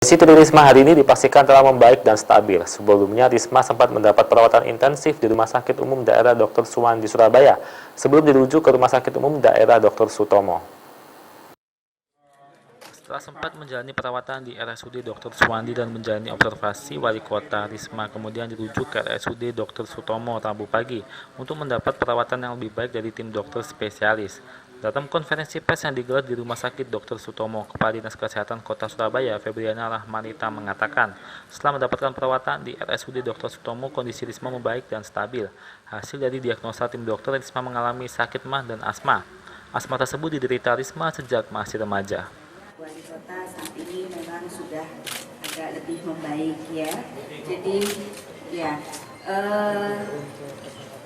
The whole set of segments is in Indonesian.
Kondisi Tri Risma hari ini dipastikan telah membaik dan stabil. Sebelumnya, Risma sempat mendapat perawatan intensif di Rumah Sakit Umum Daerah Dr. Suwandi, Surabaya, sebelum dirujuk ke Rumah Sakit Umum Daerah Dr. Sutomo. Setelah sempat menjalani perawatan di RSUD Dr. Suwandi dan menjalani observasi, Wali Kota Risma kemudian dirujuk ke RSUD Dr. Sutomo Rabu pagi untuk mendapat perawatan yang lebih baik dari tim dokter spesialis. Dalam konferensi pers yang digelar di Rumah Sakit Dr. Sutomo, Kepala Dinas Kesehatan Kota Surabaya, Febriana Rahmanita mengatakan, setelah mendapatkan perawatan di RSUD Dr. Sutomo, kondisi Risma membaik dan stabil. Hasil dari diagnosa tim dokter, Risma mengalami sakit mah dan asma. Asma tersebut diderita Risma sejak masih remaja. Wali kota saat ini memang sudah agak lebih membaik ya. Jadi ya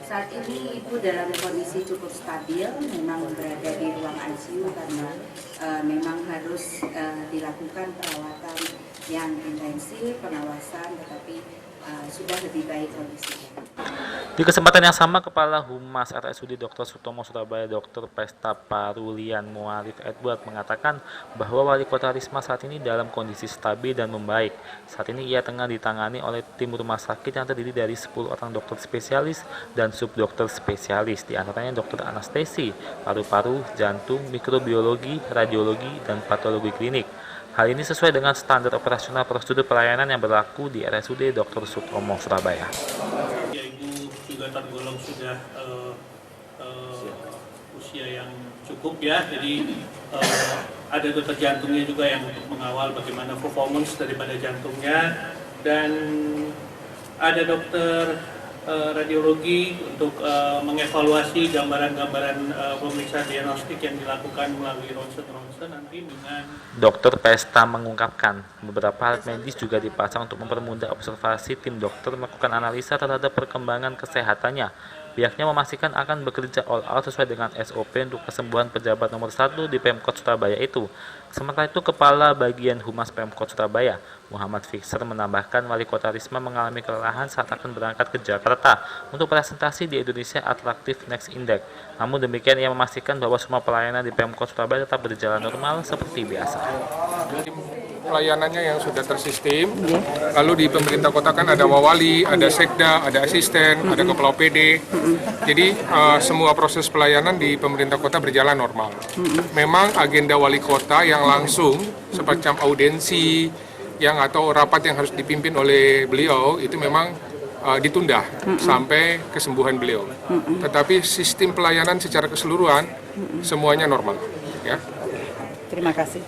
saat ini ibu dalam kondisi cukup stabil, memang berada di ruang ICU karena memang harus dilakukan perawatan yang intensif, pengawasan, tetapi sudah lebih baik kondisinya. Di kesempatan yang sama, Kepala Humas RSUD Dr. Sutomo Surabaya, Dr. Pesta Parulian Muarif Edward mengatakan bahwa Wali Kota Risma saat ini dalam kondisi stabil dan membaik. Saat ini ia tengah ditangani oleh tim rumah sakit yang terdiri dari 10 orang dokter spesialis dan subdokter spesialis, di antaranya dokter anestesi, paru-paru, jantung, mikrobiologi, radiologi, dan patologi klinik. Hal ini sesuai dengan standar operasional prosedur pelayanan yang berlaku di RSUD Dr. Sutomo Surabaya. Juga tergolong sudah usia yang cukup ya, jadi ada dokter jantungnya juga yang untuk mengawal bagaimana performance daripada jantungnya, dan ada dokter radiologi untuk mengevaluasi gambaran-gambaran pemeriksaan diagnostik yang dilakukan melalui ronsen nanti dengan. Dokter Pesta mengungkapkan beberapa alat medis juga dipasang untuk mempermudah observasi tim dokter melakukan analisa terhadap perkembangan kesehatannya. Pihaknya memastikan akan bekerja all out sesuai dengan SOP untuk kesembuhan pejabat nomor 1 di Pemkot Surabaya itu. Sementara itu, Kepala Bagian Humas Pemkot Surabaya, Muhammad Fixer, menambahkan Wali Kota Risma mengalami kelelahan saat akan berangkat ke Jakarta untuk presentasi di Indonesia Attractive Next Index. Namun demikian, ia memastikan bahwa semua pelayanan di Pemkot Surabaya tetap berjalan normal seperti biasa. Pelayanannya yang sudah tersistem, lalu di pemerintah kota kan ada wawali, ada sekda, ada asisten, ada kepala OPD. Jadi semua proses pelayanan di pemerintah kota berjalan normal. Memang agenda wali kota yang langsung semacam audiensi yang atau rapat yang harus dipimpin oleh beliau itu memang ditunda sampai kesembuhan beliau. Tetapi sistem pelayanan secara keseluruhan semuanya normal. Ya. Terima kasih.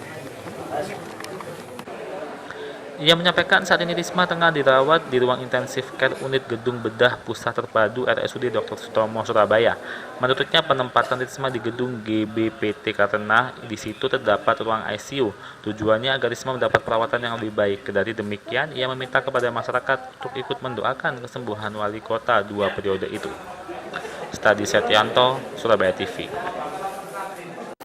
Ia menyampaikan saat ini Risma tengah dirawat di ruang intensif care unit Gedung Bedah Pusat Terpadu RSUD Dr. Sutomo Surabaya. Menurutnya penempatan Risma di gedung GBPT karena di situ terdapat ruang ICU. Tujuannya agar Risma mendapat perawatan yang lebih baik. Dari demikian, ia meminta kepada masyarakat untuk ikut mendoakan kesembuhan wali kota 2 periode itu. Stadi Setianto, Surabaya TV.